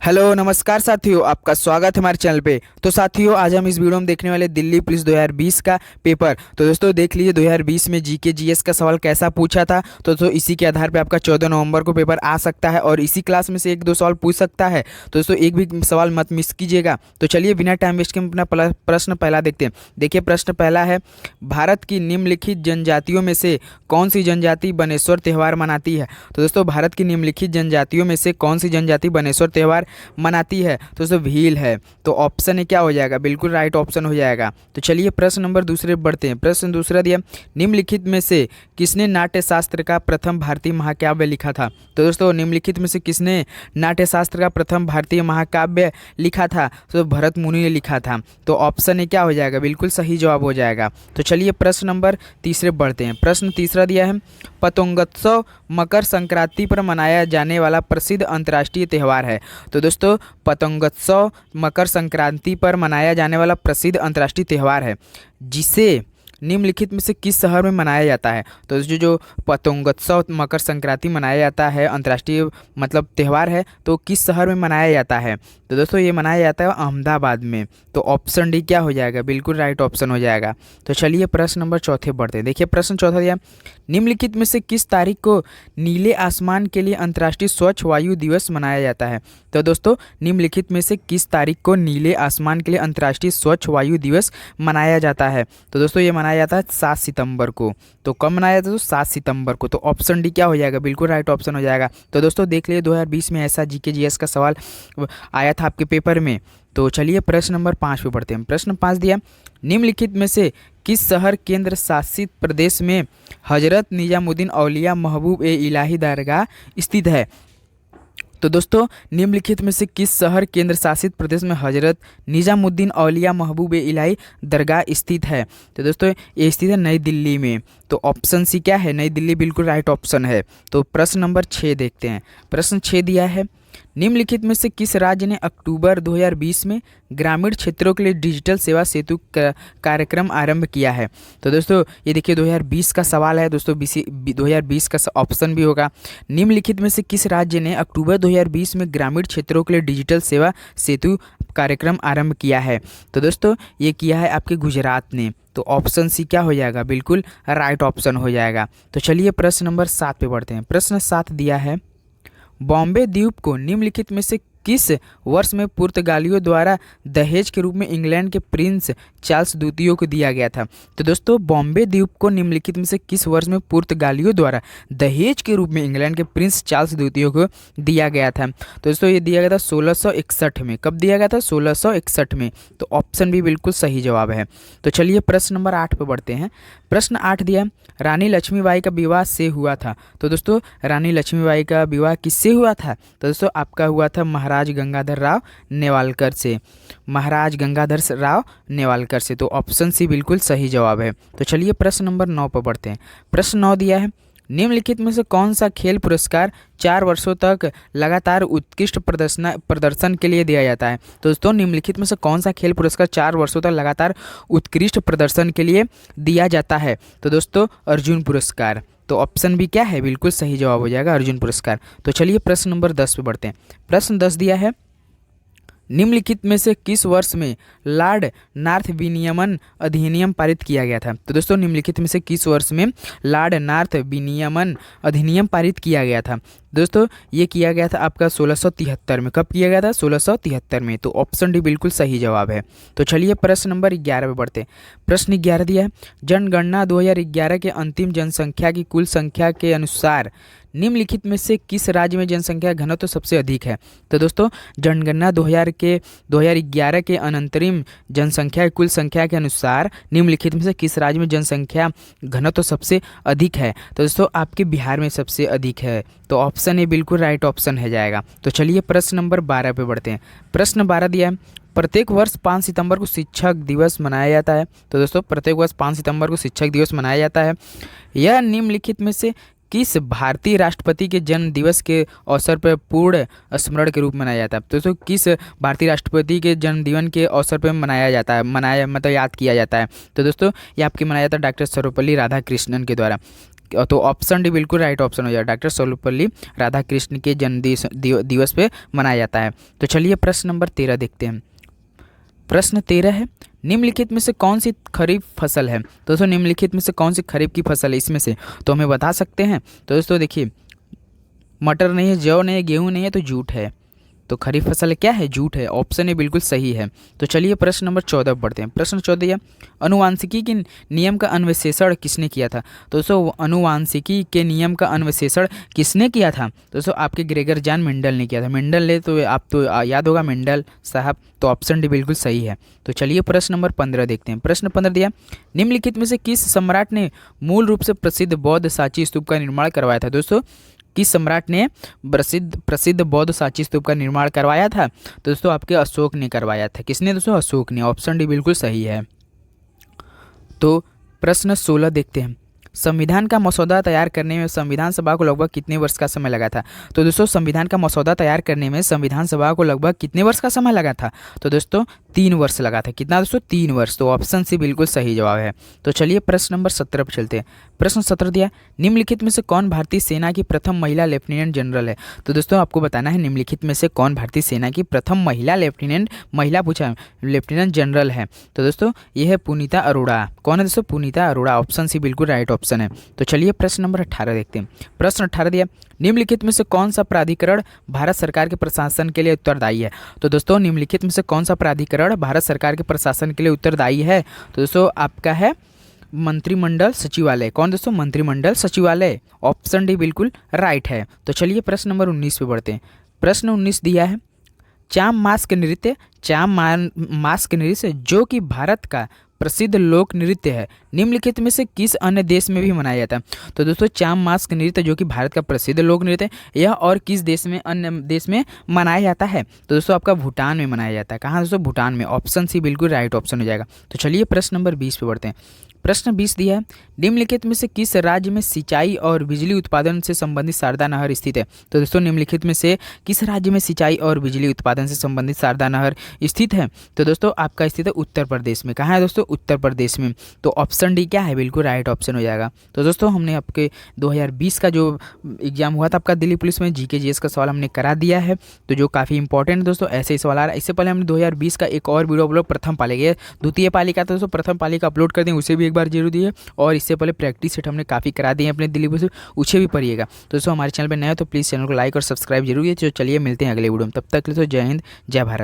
Hello नमस्कार साथियों, आपका स्वागत है हमारे चैनल पे। तो साथियों, आज हम इस वीडियो में देखने वाले दिल्ली पुलिस 2020 का पेपर। तो दोस्तों देख लीजिए 2020 में जीके जीएस का सवाल कैसा पूछा था। तो दोस्तों इसी के आधार पे आपका 14 नवंबर को पेपर आ सकता है और इसी क्लास में से एक दो सवाल पूछ सकता है। तो दोस्तों एक भी सवाल मत मिस कीजिएगा। तो चलिए बिना टाइम वेस्ट के हम अपना प्रश्न पहला देखते हैं। देखिए प्रश्न पहला है, भारत की निम्नलिखित जनजातियों में से कौन सी जनजाति बनेश्वर त्यौहार मनाती है। तो दोस्तों भारत की निम्नलिखित जनजातियों में से कौन सी जनजाति बनेश्वर त्यौहार मनाती है। तो दोस्तों भील है। तो ऑप्शन है क्या हो जाएगा, बिल्कुल राइट ऑप्शन हो जाएगा। तो चलिए प्रश्न नंबर दूसरे बढ़ते हैं। प्रश्न दूसरा दिया, निम्नलिखित में से किसने नाट्य शास्त्र का प्रथम भारतीय महाकाव्य लिखा था। तो दोस्तों निम्नलिखित में से किसने नाट्य शास्त्र का प्रथम भारतीय महाकाव्य लिखा था। तो भरत मुनि ने लिखा था। तो ऑप्शन है क्या हो जाएगा, बिल्कुल सही जवाब हो जाएगा। तो चलिए प्रश्न नंबर तीसरे बढ़ते हैं। प्रश्न तीसरा दिया है, पतंगोत्सव मकर संक्रांति पर मनाया जाने वाला प्रसिद्ध अंतर्राष्ट्रीय त्यौहार है। तो दोस्तों पतंगोत्सव मकर संक्रांति पर मनाया जाने वाला प्रसिद्ध अंतर्राष्ट्रीय त्यौहार है, जिसे निम्नलिखित में से किस शहर में मनाया जाता है। तो जो पतंगोत्सव मकर संक्रांति मनाया जाता है, अंतर्राष्ट्रीय मतलब त्यौहार है, तो किस शहर में मनाया जाता है। तो दोस्तों ये मनाया जाता है अहमदाबाद में। तो ऑप्शन डी क्या हो जाएगा, बिल्कुल राइट ऑप्शन हो जाएगा। तो चलिए प्रश्न नंबर चौथे बढ़ते हैं। देखिए प्रश्न चौथा दिया, निम्नलिखित में से किस तारीख को नीले आसमान के लिए अंतर्राष्ट्रीय स्वच्छ वायु दिवस मनाया जाता है। तो दोस्तों निम्नलिखित में से किस तारीख को नीले आसमान के लिए अंतर्राष्ट्रीय स्वच्छ वायु दिवस मनाया जाता है। तो दोस्तों ये मनाया जाता है 7 सितंबर को। तो कब मनाया जाता है, तो 7 सितंबर को। तो ऑप्शन डी क्या हो जाएगा, बिल्कुल राइट ऑप्शन हो जाएगा। तो दोस्तों देख लीजिए 2020 में ऐसा जीके जीएस का सवाल आया था आपके पेपर में। तो चलिए प्रश्न नंबर 5 पे बढ़ते हैं। प्रश्न 5 दिया, निम्नलिखित में से किस शहर केंद्र शासित प्रदेश में हजरत निजामुद्दीन औलिया महबूब ए इलाही दरगाह स्थित है। तो दोस्तों निम्नलिखित में से किस शहर केंद्र शासित प्रदेश में हजरत निजामुद्दीन औलिया महबूब ए इलाही दरगाह स्थित है। तो दोस्तों ये स्थित है नई दिल्ली में। तो ऑप्शन सी क्या है, नई दिल्ली बिल्कुल राइट ऑप्शन है। तो प्रश्न नंबर 6 देखते हैं। प्रश्न 6 दिया है, निम्नलिखित में से किस राज्य ने अक्टूबर 2020 में ग्रामीण क्षेत्रों के लिए डिजिटल सेवा सेतु कार्यक्रम आरंभ किया है। तो दोस्तों ये देखिए 2020 का सवाल है दोस्तों, 2020 का ऑप्शन भी होगा। निम्नलिखित में से किस राज्य ने अक्टूबर 2020 में ग्रामीण क्षेत्रों के लिए डिजिटल सेवा सेतु कार्यक्रम आरंभ किया है। तो दोस्तों ये किया है आपके गुजरात ने। तो ऑप्शन सी क्या हो जाएगा, बिल्कुल राइट ऑप्शन हो जाएगा। तो चलिए प्रश्न नंबर 7 पे बढ़ते हैं। प्रश्न 7 दिया है, बॉम्बे द्वीप को निम्नलिखित में से किस वर्ष में पुर्तगालियों द्वारा दहेज के रूप में इंग्लैंड के प्रिंस चार्ल्स द्वितीय को दिया गया था। तो दोस्तों बॉम्बे द्वीप को निम्नलिखित में से किस वर्ष में पुर्तगालियों द्वारा दहेज के रूप में इंग्लैंड के प्रिंस चार्ल्स द्वितीय को दिया गया था। तो दोस्तों ये दिया गया था 1661 में। कब दिया गया था, 1661 में। तो ऑप्शन भी बिल्कुल सही जवाब है। तो चलिए प्रश्न नंबर 8 पे बढ़ते हैं। प्रश्न 8 दिया, रानी लक्ष्मीबाई का विवाह से हुआ था। तो दोस्तों रानी लक्ष्मीबाई का विवाह किससे हुआ था। तो दोस्तों आपका हुआ था महाराज गंगाधर राव नेवालकर से, महाराज गंगाधर राव नेवालकर से। तो ऑप्शन सी बिल्कुल सही जवाब है। तो चलिए प्रश्न नंबर 9 पर बढ़ते हैं। प्रश्न 9 दिया है, निम्नलिखित में से कौन सा खेल पुरस्कार 4 वर्षों तक लगातार उत्कृष्ट प्रदर्शन के लिए दिया जाता है। तो दोस्तों निम्नलिखित में से कौन सा खेल पुरस्कार 4 वर्षों तक लगातार उत्कृष्ट प्रदर्शन के लिए दिया जाता है। तो दोस्तों अर्जुन पुरस्कार। तो ऑप्शन भी क्या है, बिल्कुल सही जवाब हो जाएगा अर्जुन पुरस्कार। तो चलिए प्रश्न नंबर 10 पे बढ़ते हैं। प्रश्न 10 दिया है, निम्नलिखित में से किस वर्ष में लॉर्ड नॉर्थ विनियमन अधिनियम पारित किया गया था। तो दोस्तों निम्नलिखित में से किस वर्ष में लॉर्ड नॉर्थ विनियमन अधिनियम पारित किया गया था। दोस्तों ये किया गया था आपका 1673 में। कब किया गया था, 1673 में। तो ऑप्शन डी बिल्कुल सही जवाब है। तो चलिए प्रश्न नंबर 11 पे बढ़ते हैं। प्रश्न 11 दिया है, जनगणना 2011 के अंतिम जनसंख्या की कुल संख्या के अनुसार निम्नलिखित में से किस राज्य में जनसंख्या घनत्व तो सबसे अधिक है। तो दोस्तों जनगणना 2011 के अंतरिम जनसंख्या कुल संख्या के अनुसार निम्नलिखित में से किस राज्य में जनसंख्या घनत्व तो सबसे अधिक है। तो दोस्तों आपके बिहार में सबसे अधिक है। तो ऑप्शन ए बिल्कुल राइट ऑप्शन है जाएगा। तो चलिए प्रश्न नंबर 12 पे बढ़ते हैं। प्रश्न 12 दिया है, प्रत्येक वर्ष 5 सितंबर को शिक्षक दिवस मनाया जाता है। तो दोस्तों प्रत्येक वर्ष 5 सितंबर को शिक्षक दिवस मनाया जाता है। यह निम्नलिखित में से किस भारतीय राष्ट्रपति के जन्म दिवस के अवसर पर पूर्ण स्मरण के रूप में मनाया जाता है। तो दोस्तों किस भारतीय राष्ट्रपति के जन्मदिन के अवसर पर मनाया जाता है, मतलब याद किया जाता है। तो दोस्तों ये आपके मनाया जाता है डॉक्टर सर्वपल्ली राधाकृष्णन के द्वारा। तो ऑप्शन डी बिल्कुल राइट ऑप्शन हो जाएगा। डॉक्टर सर्वपल्ली राधाकृष्ण के जन्म दिवस पे मनाया जाता है। तो चलिए प्रश्न नंबर 13 देखते हैं। प्रश्न 13 है, निम्नलिखित में से कौन सी खरीफ फसल है। दोस्तों निम्नलिखित में से कौन सी खरीफ की फसल है इसमें से, तो हमें बता सकते हैं। तो दोस्तों देखिए, मटर नहीं है, जौ नहीं है, गेहूँ नहीं है, तो जूट है। तो खरीफ फसल क्या है, जूट है। ऑप्शन ए बिल्कुल सही है। तो चलिए प्रश्न नंबर 14 पढ़ते हैं। प्रश्न 14, अनुवांशिकी के नियम का अन्वेषण किसने किया था। तो दोस्तों अनुवांशिकी के नियम का अन्वेषण किसने किया था। दोस्तों आपके ग्रेगर जॉन मेंडल ने किया था। मेंडल ने तो आप तो याद होगा मेंडल साहब। तो ऑप्शन डी बिल्कुल सही है। तो चलिए प्रश्न नंबर 15 देखते हैं। प्रश्न 15 दिया, निम्नलिखित में से किस सम्राट ने मूल रूप से प्रसिद्ध बौद्ध सांची स्तूप का निर्माण करवाया था। दोस्तों किस सम्राट ने प्रसिद्ध बौद्ध सांची स्तूप का निर्माण करवाया था। तो दोस्तों आपके अशोक ने करवाया था। किसने दोस्तों, अशोक ने। ऑप्शन डी बिल्कुल सही है। तो प्रश्न 16 देखते हैं। संविधान का मसौदा तैयार करने में संविधान सभा को लगभग कितने वर्ष का समय लगा था। तो दोस्तों संविधान का मसौदा तैयार करने में संविधान सभा को लगभग कितने वर्ष का समय लगा था। तो दोस्तों 3 वर्ष लगा था। कितना दोस्तों, 3 वर्ष। तो ऑप्शन सी बिल्कुल सही जवाब है। तो चलिए प्रश्न नंबर 17 पर चलते हैं। प्रश्न 17 दिया, निम्नलिखित में से कौन भारतीय सेना की प्रथम महिला लेफ्टिनेंट जनरल है। तो दोस्तों आपको बताना है निम्नलिखित में से कौन भारतीय सेना की प्रथम महिला पूछा लेफ्टिनेंट जनरल है। तो दोस्तों ये है पुनीता अरोड़ा। कौन है दोस्तों, पुनीता अरोड़ा। ऑप्शन सी बिल्कुल राइट ऑप्शन है। तो चलिए प्रश्न नंबर 18 देखते हैं। प्रश्न 18 दिया, निम्नलिखित में से कौन सा प्राधिकरण भारत सरकार के प्रशासन के लिए उत्तरदायी है। तो दोस्तों निम्नलिखित में से कौन सा प्राधिकरण भारत सरकार के प्रशासन के लिए उत्तरदायी है। तो दोस्तों आपका है मंत्रिमंडल सचिवालय। कौन दोस्तों, मंत्रिमंडल सचिवालय। ऑप्शन डी बिल्कुल राइट है। तो चलिए प्रश्न नंबर 19 पे बढ़ते हैं। प्रश्न 19 दिया है, चाम मास्क नृत्य जो कि भारत का प्रसिद्ध लोक नृत्य है, निम्नलिखित में से किस अन्य देश में भी मनाया जाता है। तो दोस्तों चाम मास्क नृत्य जो कि भारत का प्रसिद्ध लोक नृत्य है, यह और किस देश में, अन्य देश में मनाया जाता है। तो दोस्तों आपका भूटान में मनाया जाता है। कहाँ दोस्तों, भूटान में। ऑप्शन सी बिल्कुल राइट ऑप्शन हो जाएगा। तो चलिए प्रश्न नंबर 20 पे बढ़ते हैं। प्रश्न 20 दिया है, निम्नलिखित में से किस राज्य में सिंचाई और बिजली उत्पादन से संबंधित शारदा नहर स्थित है। तो दोस्तों निम्नलिखित में से किस राज्य में सिंचाई और बिजली उत्पादन से संबंधित शारदा नहर स्थित है। तो दोस्तों आपका स्थित है उत्तर प्रदेश में। कहाँ है दोस्तों, उत्तर प्रदेश में। तो ऑप्शन डी क्या है, बिल्कुल राइट ऑप्शन हो जाएगा। तो दोस्तों हमने आपके 2020 का जो एग्जाम हुआ था आपका दिल्ली पुलिस में, जीके जीएस का सवाल हमने करा दिया है। तो जो काफ़ी इंपॉर्टेंट है दोस्तों, ऐसे ही सवाल आ रहा है। इससे पहले हमने 2020 का एक और वीडियो अपलोड प्रथम पाली द्वितीय पाली का, तो दोस्तों प्रथम पाली का अपलोड कर दें, उसे भी एक बार जरूरी है। और इससे पहले प्रैक्टिस सेट हमने काफ़ी करा दिए हैं अपने दिल्ली पुलिस, उसे भी पढ़िएगा। तो दोस्तों हमारे चैनल पर नए हो तो प्लीज़ चैनल को लाइक और सब्सक्राइब जरूर है। तो चलिए मिलते हैं अगले वीडियो में, तब तक के लिए तो जय हिंद जय भारत।